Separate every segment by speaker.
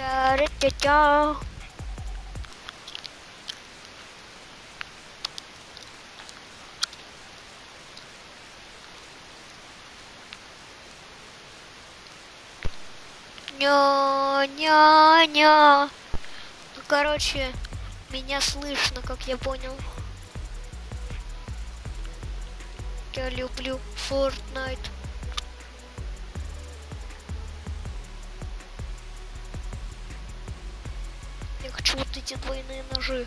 Speaker 1: Тя-ре-тя-тя. Ня-ня-ня. Ну, короче, меня слышно, как я понял. Я люблю Фортнайт. Я хочу вот эти двойные ножи.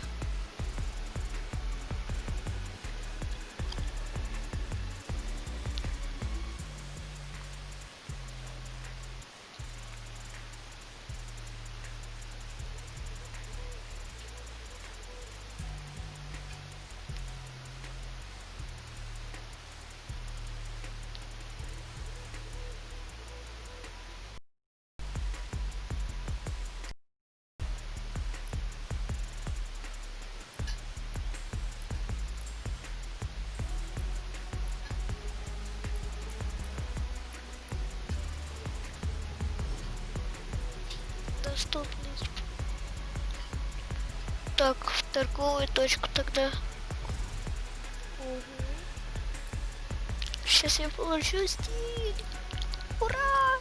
Speaker 1: Доступность. Так, в торговую точку тогда. Угу. Сейчас я получу стиль. Ура!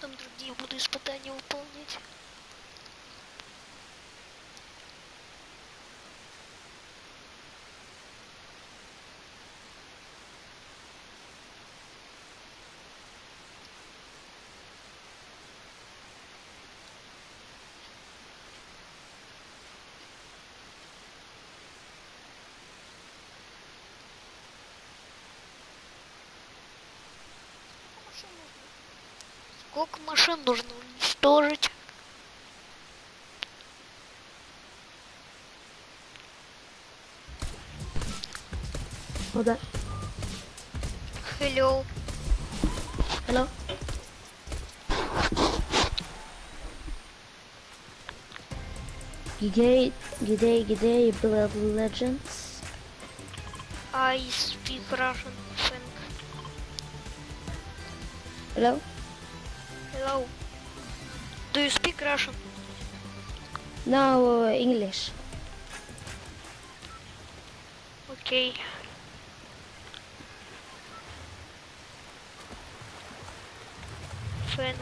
Speaker 1: Потом другие буду испытания выполнять. Сколько машин нужно уничтожить?
Speaker 2: Куда?
Speaker 1: Hello.
Speaker 2: Hello? G'day, beloved legends.
Speaker 1: I speak Russian. Thank.
Speaker 2: Hello?
Speaker 1: Hello. Do you speak Russian?
Speaker 2: No, English.
Speaker 1: Okay. Thank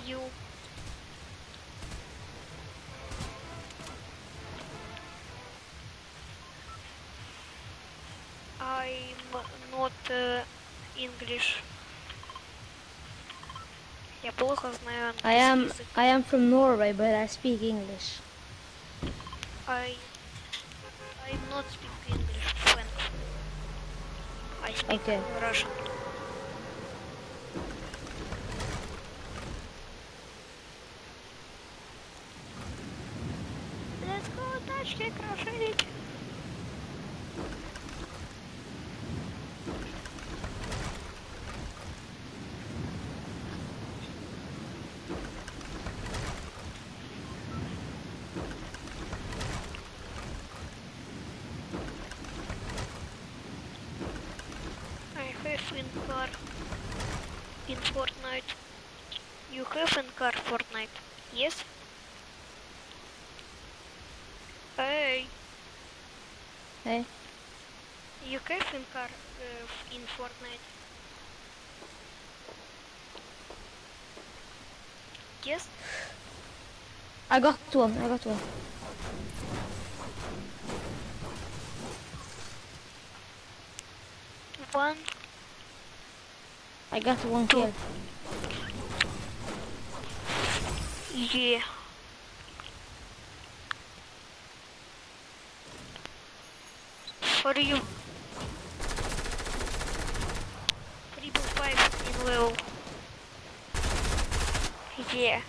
Speaker 1: you. I'm not English. Я плохо знаю английский язык.
Speaker 2: I am from Norway, but I speak English.
Speaker 1: I'm not speak English, thanks. I speak
Speaker 2: Okay.
Speaker 1: Russian. Let's go, тачки крошить. In car in Fortnite. You have in car Fortnite? Yes? Hey.
Speaker 2: Hey?
Speaker 1: You have in car in Fortnite? Yes?
Speaker 2: I got one.
Speaker 1: One.
Speaker 2: I got one kill.
Speaker 1: Yeah. For you. 3.5 in level. Yeah.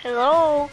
Speaker 1: Hello.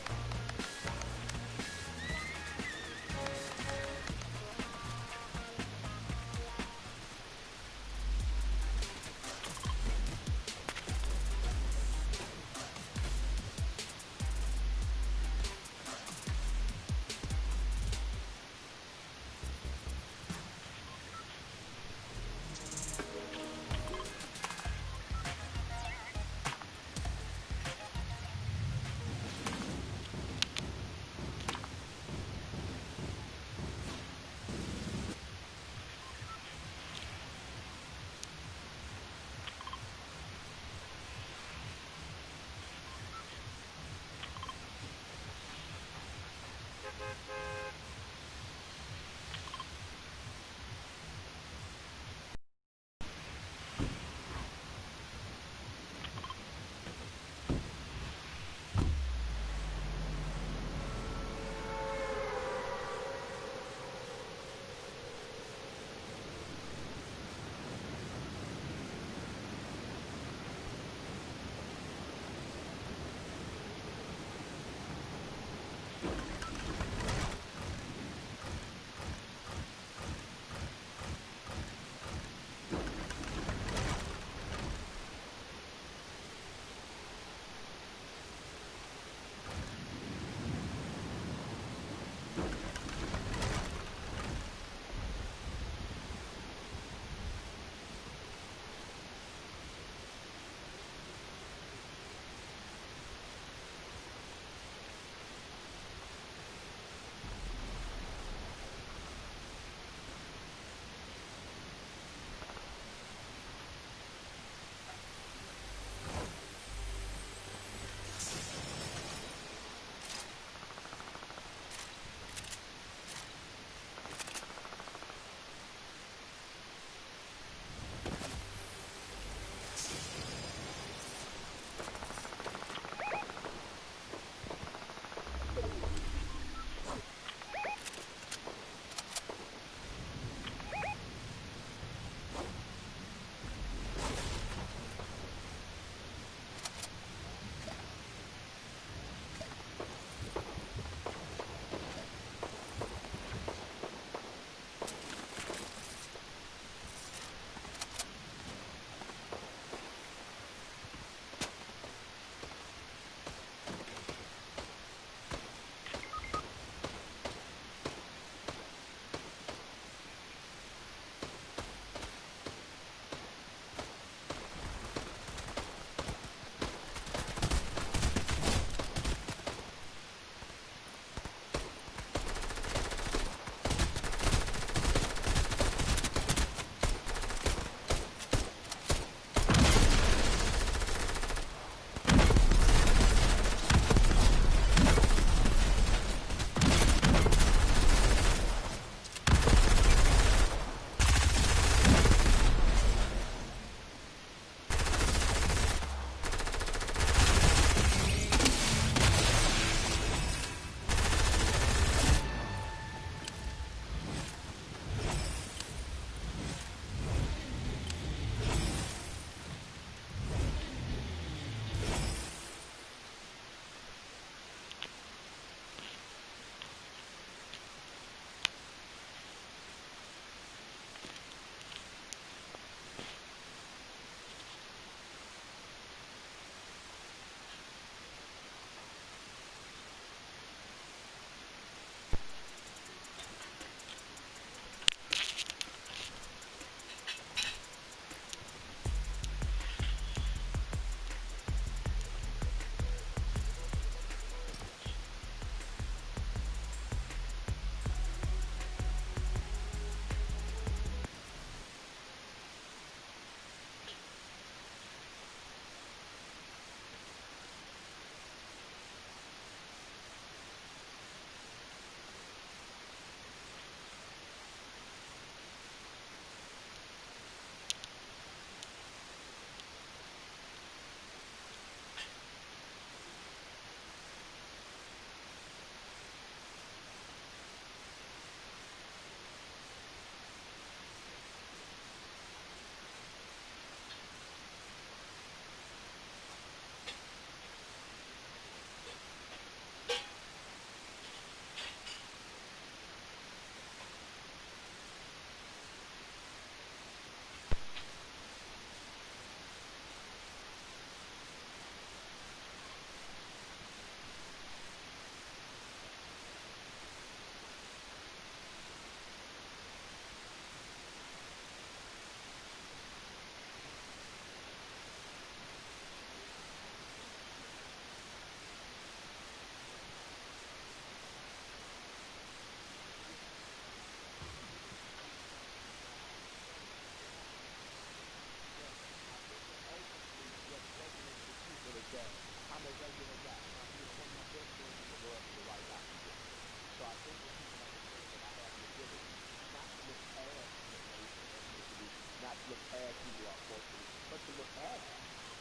Speaker 3: look past who you are culturally, but to look at it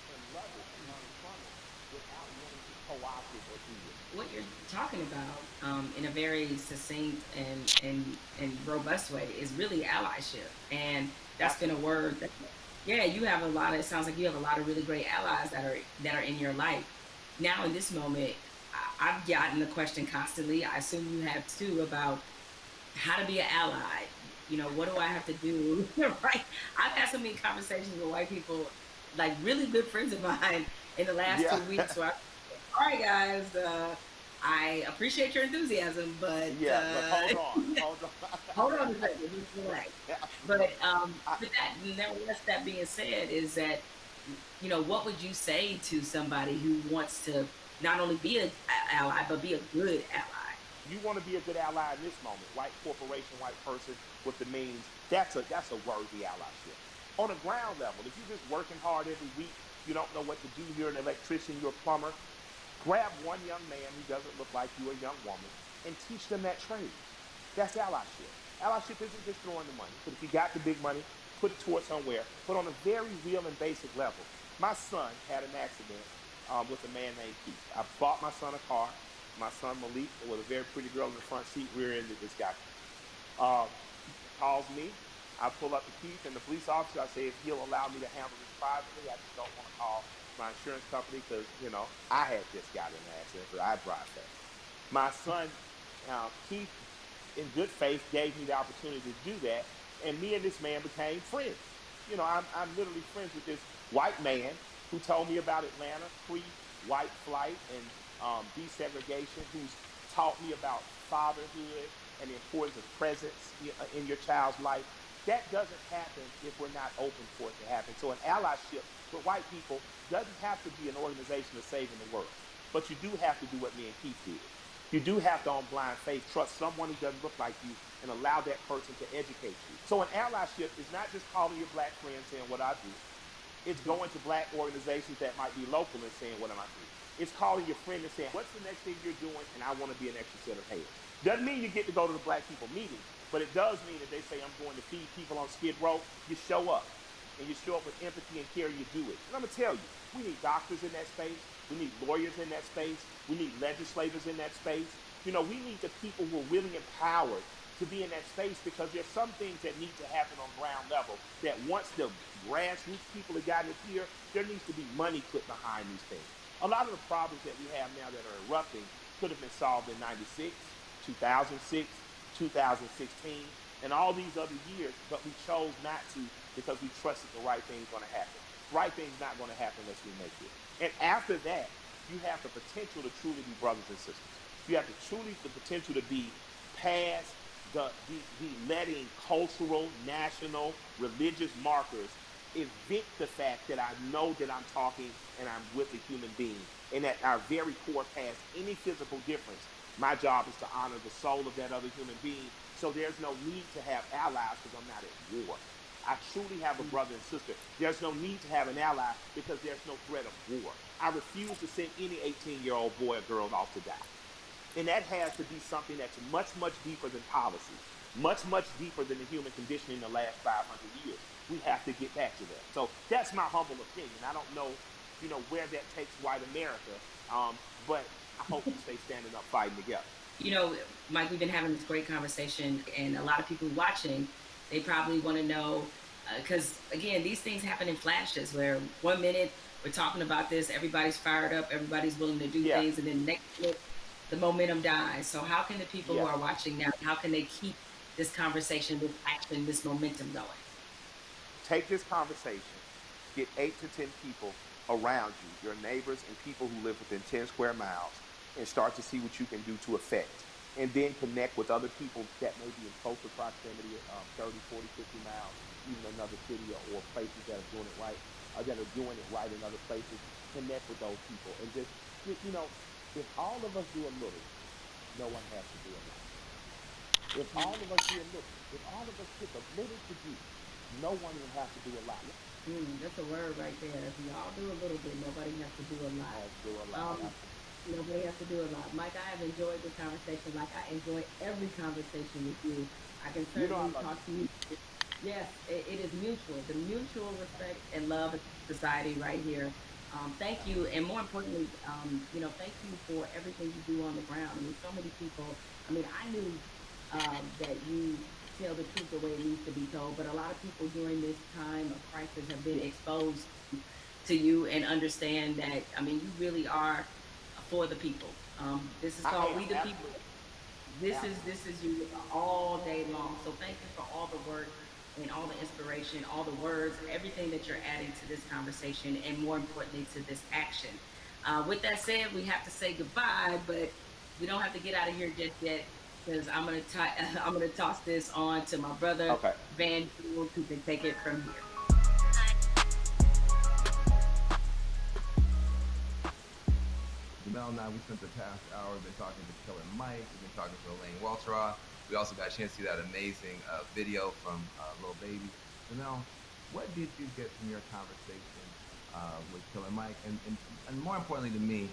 Speaker 3: and love it and learn from it without wanting to co-opt it or do it.
Speaker 4: What you're talking about in a very succinct and robust way is really allyship, and that's been a word that, yeah, you have a lot of, it sounds like you have a lot of really great allies that are in your life now. In this moment, I've gotten the question constantly, I assume you have too, about how to be an ally. You know, what do I have to do? Right? I've had so many conversations with white people, like really good friends of mine in the last 2 weeks, where all right, guys, I appreciate your enthusiasm, but hold on a second, just relax. But nevertheless, that being said, is that, you know, what would you say to somebody who wants to not only be an ally but be a good ally?
Speaker 3: You want to be a good ally in this moment. White corporation, white person with the means. That's a worthy allyship. On a ground level, if you're just working hard every week, you don't know what to do. You're an electrician, you're a plumber. Grab one young man who doesn't look like you, a young woman, and teach them that trade. That's allyship. Allyship isn't just throwing the money, but if you got the big money, put it towards somewhere. But on a very real and basic level, my son had an accident with a man named Keith. I bought my son a car. My son Malik, with a very pretty girl in the front seat, rear-ended this guy. Calls me. I pull up to Keith and the police officer. I say, if he'll allow me to handle this privately, I just don't want to call my insurance company because, you know, I had just got in an accident, but I drive fast. My son, Keith, in good faith, gave me the opportunity to do that, and me and this man became friends. You know, I'm literally friends with this white man who told me about Atlanta, pre-white flight and desegregation, who's taught me about fatherhood and the importance of presence in your child's life. That doesn't happen if we're not open for it to happen. So an allyship with white people doesn't have to be an organization of saving the world. But you do have to do what me and Keith did. You do have to, on blind faith, trust someone who doesn't look like you and allow that person to educate you. So an allyship is not just calling your black friends saying what I do. It's going to black organizations that might be local and saying, what am I doing? It's calling your friend and saying, what's the next thing you're doing? And I want to be an extra set of hands. Doesn't mean you get to go to the black people meeting, but it does mean that they say, I'm going to feed people on Skid Row. You show up. And you show up with empathy and care, you do it. And I'm going to tell you, we need doctors in that space. We need lawyers in that space. We need legislators in that space. You know, we need the people who are really empowered to be in that space, because there's some things that need to happen on ground level that once the grassroots people have gotten it here, there needs to be money put behind these things. A lot of the problems that we have now that are erupting could have been solved in 96, 2006, 2016, and all these other years, but we chose not to because we trusted the right thing's going to happen. The right thing's not going to happen unless we make it. And after that, you have the potential to truly be brothers and sisters. You have the potential to be past the letting cultural, national, religious markers evict the fact that I know that I'm talking and I'm with a human being, and at our very core, past any physical difference, my job is to honor the soul of that other human being. So there's no need to have allies because I'm not at war. I truly have a brother and sister. There's no need to have an ally because there's no threat of war. I refuse to send any 18-year-old boy or girl off to die. And that has to be something that's much, much deeper than policy, much, much deeper than the human condition in the last 500 years. We have to get back to that. So that's my humble opinion. I don't know, where that takes white America, but I hope we stay standing up, fighting together.
Speaker 4: You know, Mike, we've been having this great conversation, and a lot of people watching, they probably want to know, because again, these things happen in flashes where 1 minute we're talking about this, everybody's fired up, everybody's willing to do things, and then next minute the momentum dies. So how can the people who are watching now, how can they keep this conversation, this action, this momentum going?
Speaker 3: Take this conversation, get 8 to 10 people around you, your neighbors and people who live within 10 square miles, and start to see what you can do to affect. And then connect with other people that may be in closer proximity, 30, 40, 50 miles, even another city or places that are doing it right, or that are doing it right in other places. Connect with those people. And just, if all of us do a little, no one has to do a lot. If all of us do a little, if all of us pick a little to do, no one will have to do a lot.
Speaker 4: That's a word right there. If we all do a little bit, nobody has to do a lot. Nobody has to do a lot. Mike, I have enjoyed the conversation like I enjoy every conversation with you. I can certainly talk to you Yes, it is mutual. The mutual respect and love society right here. Thank you, and more importantly, thank you for everything you do on the ground. I mean, so many people. I mean, I knew that you tell the truth the way it needs to be told, but a lot of people during this time of crisis have been exposed to you and understand that. I mean, you really are for the people. This is
Speaker 3: I
Speaker 4: called We
Speaker 3: am
Speaker 4: the People.
Speaker 3: absolutely,
Speaker 4: This is you all day long. So thank you for all the work and all the inspiration, all the words, everything that you're adding to this conversation, and more importantly to this action. With that said, we have to say goodbye, but we don't have to get out of here just yet because I'm gonna toss this on to my brother
Speaker 3: okay.
Speaker 4: Van Jules, who can take it from here.
Speaker 5: Jamel and I, we spent the past hour been talking to Killer Mike. We've been talking to Elaine Welteroth. We also got a chance to see that amazing video from Lil Baby. Jamel, what did you get from your conversation with Killer Mike? And more importantly to me,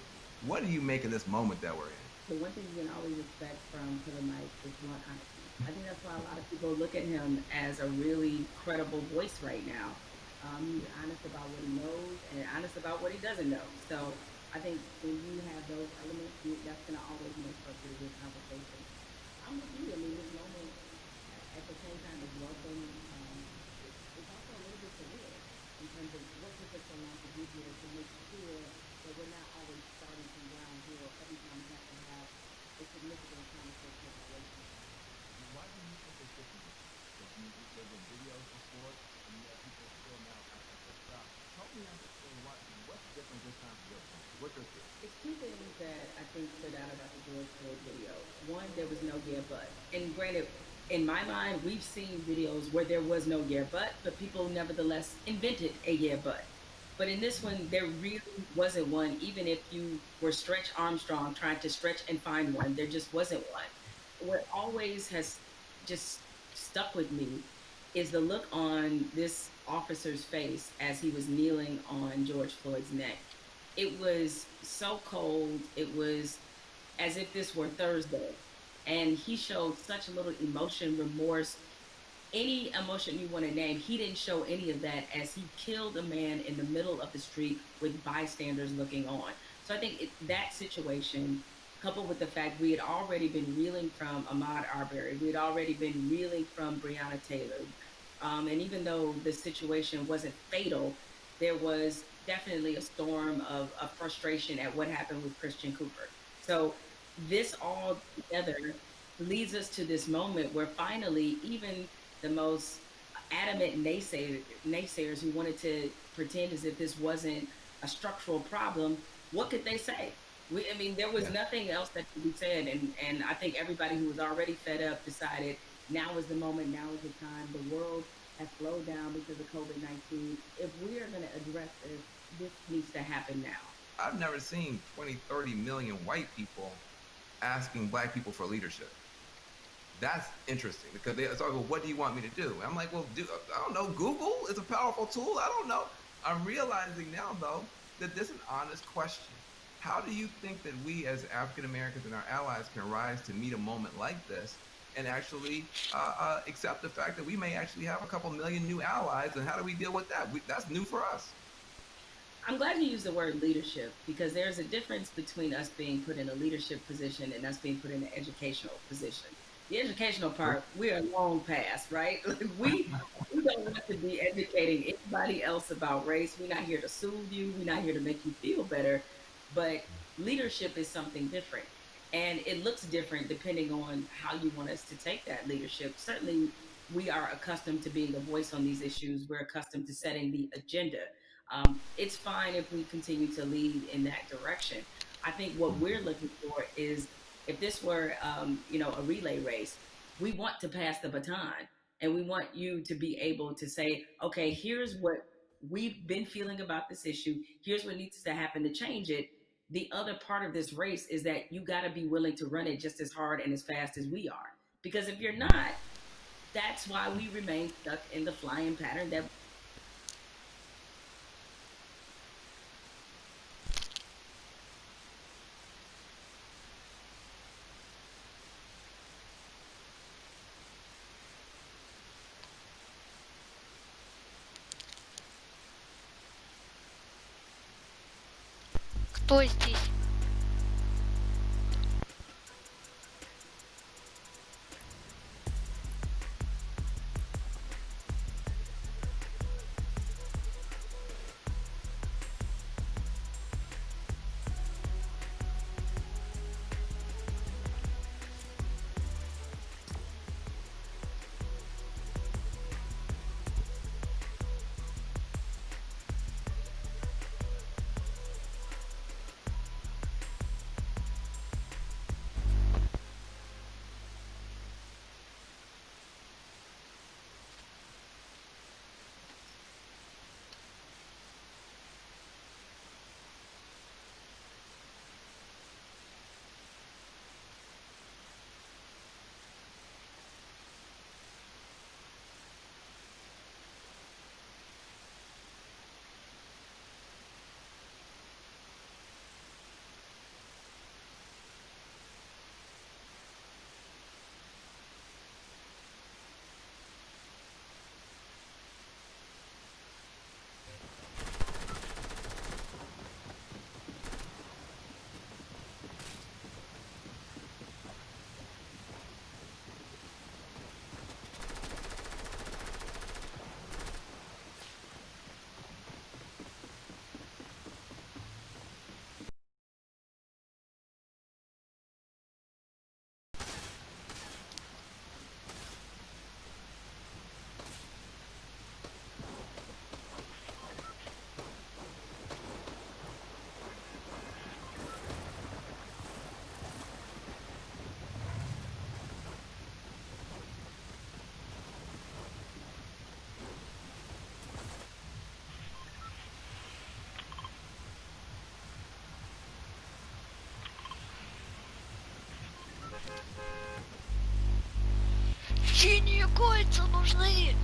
Speaker 5: what do you make of this moment that we're in?
Speaker 4: The one thing you can always expect from Killer Mike is one honesty. I think that's why a lot of people look at him as a really credible voice right now. He's honest about what he knows and honest about what he doesn't know. So I think when you have those elements, that's going to always make for a pretty good conversation. I'm with you. I mean, this moment at the same time is welcome. It's also a little bit surreal in terms of what took us so long to get here to make sure that we're not always starting from ground zero every time we have to have a significant conversation about racism.
Speaker 5: Why do you think it's different? Because there have been videos before, and yet people still now act like they're shocked. Help me understand what's different this time from your point. What's your theory?
Speaker 4: It's two things that I think stood out about the George Floyd video. One, there was no yeah, but. And granted, in my mind, we've seen videos where there was no yeah, but people nevertheless invented a yeah, but. But in this one, there really wasn't one, even if you were Stretch Armstrong trying to stretch and find one, there just wasn't one. What always has just stuck with me is the look on this officer's face as he was kneeling on George Floyd's neck. It was so cold. It was as if this were Thursday. And he showed such little emotion, remorse, any emotion you want to name. He didn't show any of that as he killed a man in the middle of the street with bystanders looking on. So I think that situation, coupled with the fact we had already been reeling from Ahmaud Arbery, we had already been reeling from Breonna Taylor. And even though the situation wasn't fatal, there was definitely a storm of frustration at what happened with Christian Cooper. So this all together leads us to this moment where finally, even the most adamant naysayers who wanted to pretend as if this wasn't a structural problem, what could they say? I mean, there was nothing else that could be said, and I think everybody who was already fed up decided now is the moment, now is the time. The world has slowed down because of COVID-19. If we are going to address this needs to happen now.
Speaker 5: I've never seen 20, 30 million white people asking black people for leadership. That's interesting because they start, well, what do you want me to do? And I'm like, well, I don't know. Google is a powerful tool. I don't know. I'm realizing now, though, that this is an honest question. How do you think that we as African Americans and our allies can rise to meet a moment like this and actually accept the fact that we may actually have a couple million new allies? And how do we deal with that? That's new for us.
Speaker 4: I'm glad you used the word leadership because there's a difference between us being put in a leadership position and us being put in an educational position. The educational part, we are long past, right? Like we don't want to be educating anybody else about race. We're not here to soothe you. We're not here to make you feel better. But leadership is something different. And it looks different depending on how you want us to take that leadership. Certainly, we are accustomed to being a voice on these issues. We're accustomed to setting the agenda. It's fine if we continue to lead in that direction. I think what we're looking for is if this were, a relay race, we want to pass the baton and we want you to be able to say, okay, here's what we've been feeling about this issue. Here's what needs to happen to change it. The other part of this race is that you got to be willing to run it just as hard and as fast as we are. Because if you're not, that's why we remain stuck in the flying pattern that
Speaker 1: Кто здесь? Синие кольца нужны.